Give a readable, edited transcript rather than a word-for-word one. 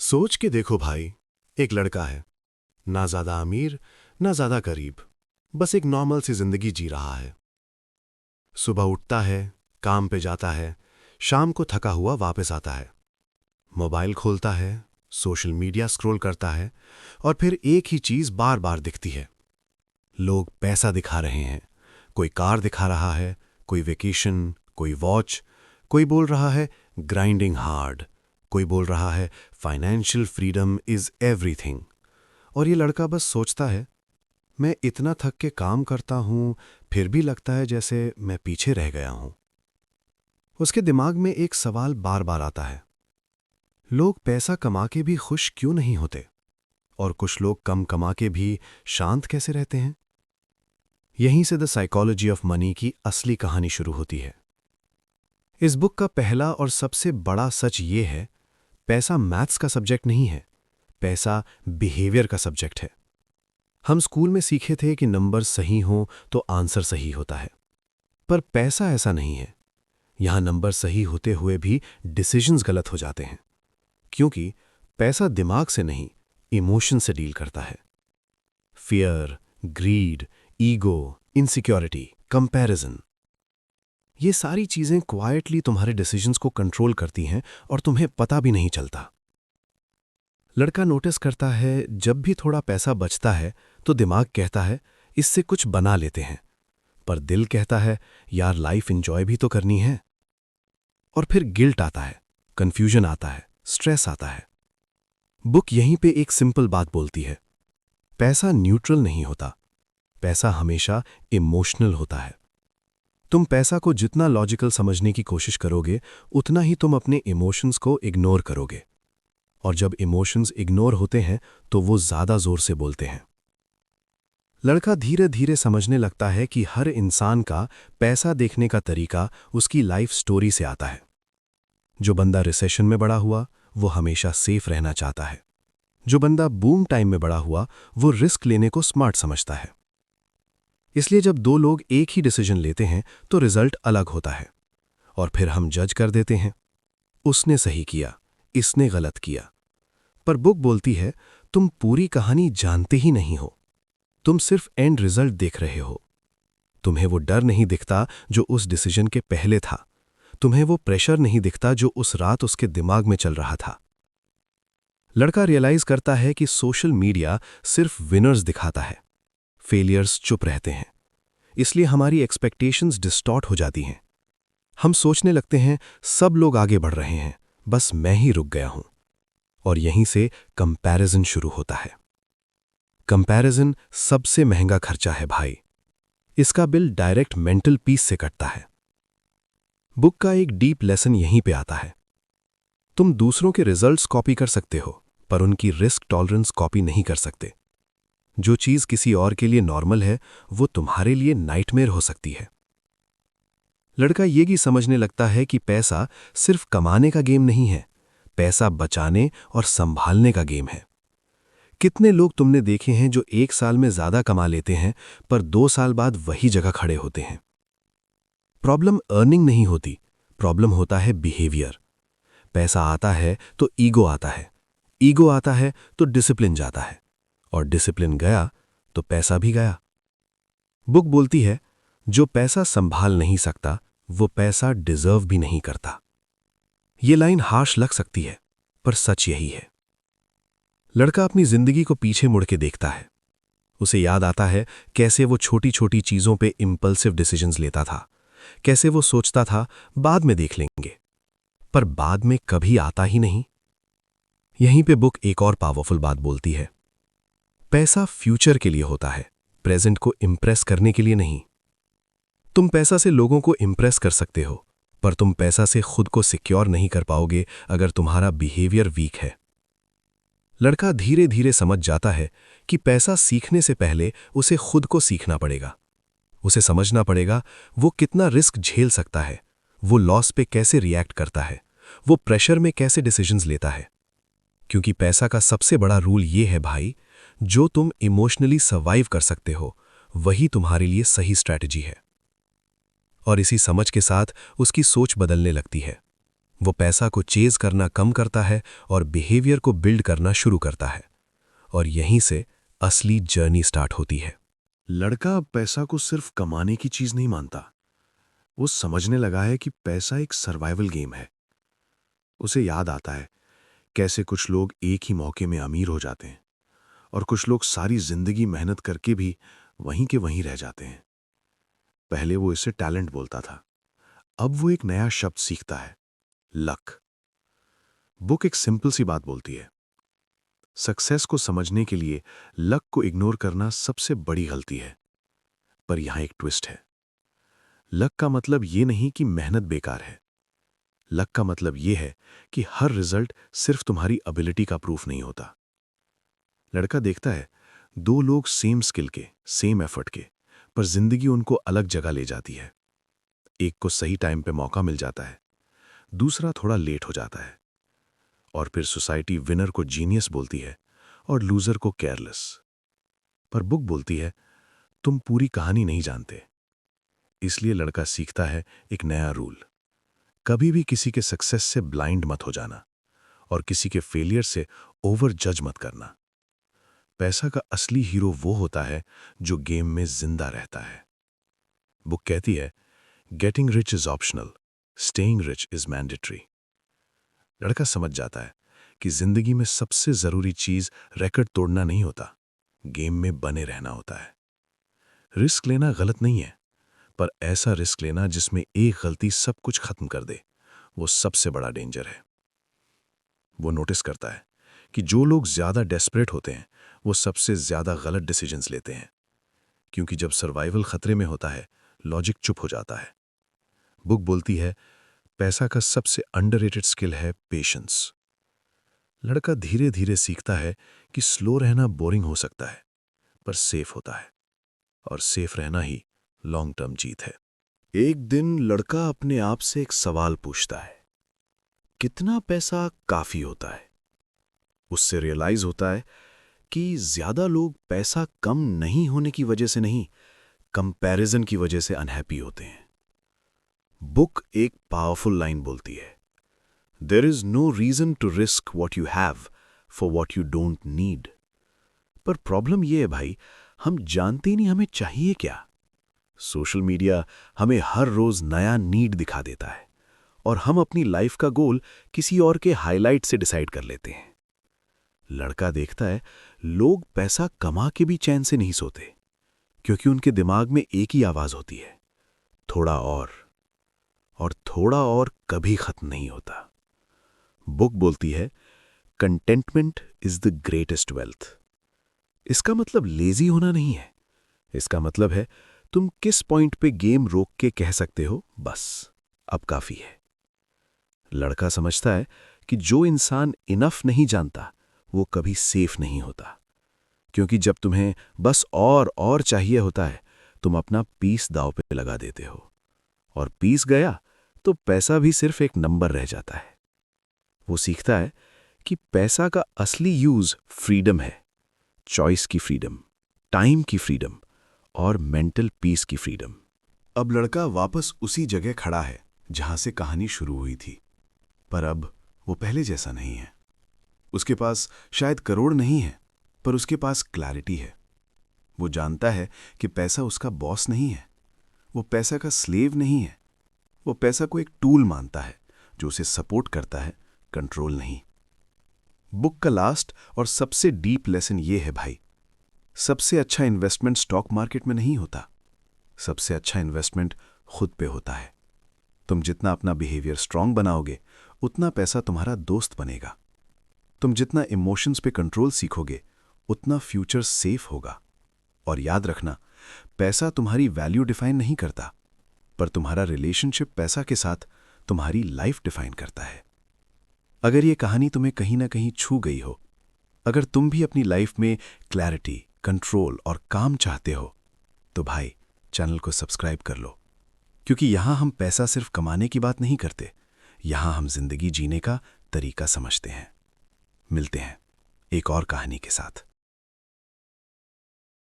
सोच के देखो भाई, एक लड़का है, ना ज्यादा अमीर ना ज्यादा गरीब, बस एक नॉर्मल सी जिंदगी जी रहा है। सुबह उठता है, काम पे जाता है, शाम को थका हुआ वापस आता है, मोबाइल खोलता है, सोशल मीडिया स्क्रॉल करता है और फिर एक ही चीज बार बार दिखती है। लोग पैसा दिखा रहे हैं, कोई कार दिखा रहा है, कोई वेकेशन, कोई वॉच, कोई बोल रहा है ग्राइंडिंग हार्ड, कोई बोल रहा है फाइनेंशियल फ्रीडम इज एवरीथिंग। और ये लड़का बस सोचता है, मैं इतना थक के काम करता हूं, फिर भी लगता है जैसे मैं पीछे रह गया हूं। उसके दिमाग में एक सवाल बार बार आता है, लोग पैसा कमा के भी खुश क्यों नहीं होते, और कुछ लोग कम कमा के भी शांत कैसे रहते हैं। यहीं से द साइकोलॉजी ऑफ मनी की असली कहानी शुरू होती है। इस बुक का पहला और सबसे बड़ा सच ये है, पैसा मैथ्स का सब्जेक्ट नहीं है, पैसा बिहेवियर का सब्जेक्ट है। हम स्कूल में सीखे थे कि नंबर सही हो तो आंसर सही होता है, पर पैसा ऐसा नहीं है। यहां नंबर सही होते हुए भी डिसीजंस गलत हो जाते हैं, क्योंकि पैसा दिमाग से नहीं, इमोशन से डील करता है। Fear, greed, ego, insecurity, comparison, ये सारी चीजें क्वाइटली तुम्हारे डिसीजंस को कंट्रोल करती हैं और तुम्हें पता भी नहीं चलता। लड़का नोटिस करता है, जब भी थोड़ा पैसा बचता है तो दिमाग कहता है इससे कुछ बना लेते हैं, पर दिल कहता है यार लाइफ एंजॉय भी तो करनी है। और फिर गिल्ट आता है, कंफ्यूजन आता है, स्ट्रेस आता है। बुक यहीं पे एक सिंपल बात बोलती है, पैसा न्यूट्रल नहीं होता, पैसा हमेशा इमोशनल होता है। तुम पैसा को जितना लॉजिकल समझने की कोशिश करोगे, उतना ही तुम अपने इमोशंस को इग्नोर करोगे, और जब इमोशंस इग्नोर होते हैं तो वो ज्यादा जोर से बोलते हैं। लड़का धीरे धीरे समझने लगता है कि हर इंसान का पैसा देखने का तरीका उसकी लाइफ स्टोरी से आता है। जो बंदा रिसेशन में बड़ा हुआ वो हमेशा सेफ रहना चाहता है। जो बंदा बूम टाइम में बड़ा हुआ वो रिस्क लेने को स्मार्ट समझता है। इसलिए जब दो लोग एक ही डिसीजन लेते हैं तो रिजल्ट अलग होता है, और फिर हम जज कर देते हैं, उसने सही किया, इसने गलत किया। पर बुक बोलती है, तुम पूरी कहानी जानते ही नहीं हो, तुम सिर्फ एंड रिजल्ट देख रहे हो। तुम्हें वो डर नहीं दिखता जो उस डिसीजन के पहले था, तुम्हें वो प्रेशर नहीं दिखता जो उस रात उसके दिमाग में चल रहा था। लड़का रियलाइज करता है कि सोशल मीडिया सिर्फ विनर्स दिखाता है, फेलियर्स चुप रहते हैं। इसलिए हमारी एक्सपेक्टेशंस डिस्टॉर्ट हो जाती हैं। हम सोचने लगते हैं सब लोग आगे बढ़ रहे हैं, बस मैं ही रुक गया हूं। और यहीं से कंपैरिजन शुरू होता है। कंपैरिजन सबसे महंगा खर्चा है भाई। इसका बिल डायरेक्ट मेंटल पीस से कटता है। बुक का एक डीप लेसन यहीं पे आता है। तुम दूसरों के रिजल्ट्स कॉपी कर सकते हो, पर उनकी रिस्क टॉलरेंस कॉपी नहीं कर सकते। जो चीज किसी और के लिए नॉर्मल है वो तुम्हारे लिए नाइटमेयर हो सकती है। लड़का ये भी समझने लगता है कि पैसा सिर्फ कमाने का गेम नहीं है, पैसा बचाने और संभालने का गेम है। कितने लोग तुमने देखे हैं जो एक साल में ज्यादा कमा लेते हैं पर 2 साल बाद वही जगह खड़े होते हैं। प्रॉब्लम अर्निंग नहीं होती, प्रॉब्लम होता है बिहेवियर। पैसा आता है तो ईगो आता है, ईगो आता है तो डिसिप्लिन जाता है, और डिसिप्लिन गया तो पैसा भी गया। बुक बोलती है, जो पैसा संभाल नहीं सकता वो पैसा डिजर्व भी नहीं करता। ये लाइन हार्श लग सकती है, पर सच यही है। लड़का अपनी जिंदगी को पीछे मुड़ के देखता है। उसे याद आता है कैसे वो छोटी छोटी चीजों पे इंपल्सिव डिसीजंस लेता था, कैसे वो सोचता था बाद में देख लेंगे, पर बाद में कभी आता ही नहीं। यहीं पे बुक एक और पावरफुल बात बोलती है, पैसा फ्यूचर के लिए होता है, प्रेजेंट को इंप्रेस करने के लिए नहीं। तुम पैसा से लोगों को इंप्रेस कर सकते हो, पर तुम पैसा से खुद को सिक्योर नहीं कर पाओगे अगर तुम्हारा बिहेवियर वीक है। लड़का धीरे धीरे समझ जाता है कि पैसा सीखने से पहले उसे खुद को सीखना पड़ेगा। उसे समझना पड़ेगा वो कितना रिस्क झेल सकता है, वो लॉस पे कैसे रिएक्ट करता है, वो प्रेशर में कैसे डिसीजंस लेता है। क्योंकि पैसा का सबसे बड़ा रूल ये है भाई, जो तुम इमोशनली सर्वाइव कर सकते हो वही तुम्हारे लिए सही स्ट्रैटेजी है। और इसी समझ के साथ उसकी सोच बदलने लगती है। वो पैसा को चेज करना कम करता है और बिहेवियर को बिल्ड करना शुरू करता है, और यहीं से असली जर्नी स्टार्ट होती है। लड़का अब पैसा को सिर्फ कमाने की चीज नहीं मानता। वो समझने लगा है कि पैसा एक सर्वाइवल गेम है। उसे याद आता है कैसे कुछ लोग एक ही मौके में अमीर हो जाते हैं और कुछ लोग सारी जिंदगी मेहनत करके भी वहीं के वहीं रह जाते हैं। पहले वो इसे टैलेंट बोलता था, अब वो एक नया शब्द सीखता है, लक। बुक एक सिंपल सी बात बोलती है, सक्सेस को समझने के लिए लक को इग्नोर करना सबसे बड़ी गलती है। पर यहां एक ट्विस्ट है। लक का मतलब ये नहीं कि मेहनत बेकार है। लक का मतलब ये है कि हर रिजल्ट सिर्फ तुम्हारी एबिलिटी का प्रूफ नहीं होता। लड़का देखता है दो लोग सेम स्किल के, सेम एफर्ट के, पर जिंदगी उनको अलग जगह ले जाती है। एक को सही टाइम पे मौका मिल जाता है, दूसरा थोड़ा लेट हो जाता है। और फिर सोसाइटी विनर को जीनियस बोलती है और लूजर को केयरलेस। पर बुक बोलती है तुम पूरी कहानी नहीं जानते। इसलिए लड़का सीखता है एक नया रूल, कभी भी किसी के सक्सेस से ब्लाइंड मत हो जाना और किसी के फेलियर से ओवर जज मत करना। पैसा का असली हीरो वो होता है जो गेम में जिंदा रहता है। बुक कहती है getting rich is optional, staying rich is mandatory. लड़का समझ जाता है कि जिंदगी में सबसे जरूरी चीज रिकॉर्ड तोड़ना नहीं होता, गेम में बने रहना होता है। रिस्क लेना गलत नहीं है, पर ऐसा रिस्क लेना जिसमें एक गलती सब कुछ खत्म कर दे, वो सबसे बड़ा डेंजर है। वो नोटिस करता है कि जो लोग ज्यादा डेस्परेट होते हैं वो सबसे ज्यादा गलत डिसीजंस लेते हैं, क्योंकि जब सर्वाइवल खतरे में होता है लॉजिक चुप हो जाता है। बुक बोलती है पैसा का सबसे अंडररेटेड स्किल है पेशेंस। लड़का धीरे धीरे सीखता है कि स्लो रहना बोरिंग हो सकता है, पर सेफ होता है, और सेफ रहना ही लॉन्ग टर्म जीत है। एक दिन लड़का अपने आप से एक सवाल पूछता है, कितना पैसा काफी होता है? उससे रियलाइज होता है कि ज्यादा लोग पैसा कम नहीं होने की वजह से नहीं, कंपैरिजन की वजह से अनहैप्पी होते हैं। बुक एक पावरफुल लाइन बोलती है, there is no reason to risk what you have for what you don't need. पर प्रॉब्लम यह है भाई, हम जानते ही नहीं हमें चाहिए क्या। सोशल मीडिया हमें हर रोज नया नीड दिखा देता है और हम अपनी लाइफ का गोल किसी और के हाईलाइट से डिसाइड कर लेते हैं। लड़का देखता है लोग पैसा कमा के भी चैन से नहीं सोते, क्योंकि उनके दिमाग में एक ही आवाज होती है, थोड़ा और थोड़ा और कभी खत्म नहीं होता। बुक बोलती है contentment is the greatest wealth. इसका मतलब लेजी होना नहीं है, इसका मतलब है तुम किस पॉइंट पे गेम रोक के कह सकते हो बस अब काफी है। लड़का समझता है कि जो इंसान इनफ नहीं जानता वो कभी सेफ नहीं होता, क्योंकि जब तुम्हें बस और चाहिए होता है तुम अपना पीस दांव पे लगा देते हो, और पीस गया तो पैसा भी सिर्फ एक नंबर रह जाता है। वो सीखता है कि पैसा का असली यूज फ्रीडम है, चॉइस की फ्रीडम, टाइम की फ्रीडम और मेंटल पीस की फ्रीडम। अब लड़का वापस उसी जगह खड़ा है जहां से कहानी शुरू हुई थी, पर अब वो पहले जैसा नहीं है। उसके पास शायद करोड़ नहीं है, पर उसके पास क्लैरिटी है। वो जानता है कि पैसा उसका बॉस नहीं है, वो पैसा का स्लेव नहीं है। वो पैसा को एक टूल मानता है जो उसे सपोर्ट करता है, कंट्रोल नहीं। बुक का लास्ट और सबसे डीप लेसन ये है भाई, सबसे अच्छा इन्वेस्टमेंट स्टॉक मार्केट में नहीं होता, सबसे अच्छा इन्वेस्टमेंट खुद पे होता है। तुम जितना अपना बिहेवियर स्ट्रांग बनाओगे उतना पैसा तुम्हारा दोस्त बनेगा। तुम जितना इमोशंस पे कंट्रोल सीखोगे उतना फ्यूचर सेफ होगा। और याद रखना, पैसा तुम्हारी वैल्यू डिफाइन नहीं करता, पर तुम्हारा रिलेशनशिप पैसा के साथ तुम्हारी लाइफ डिफाइन करता है। अगर ये कहानी तुम्हें कहीं ना कहीं छू गई हो, अगर तुम भी अपनी लाइफ में क्लैरिटी, कंट्रोल और काम चाहते हो, तो भाई चैनल को सब्सक्राइब कर लो, क्योंकि यहां हम पैसा सिर्फ कमाने की बात नहीं करते, यहां हम जिंदगी जीने का तरीका समझते हैं। मिलते हैं एक और कहानी के साथ।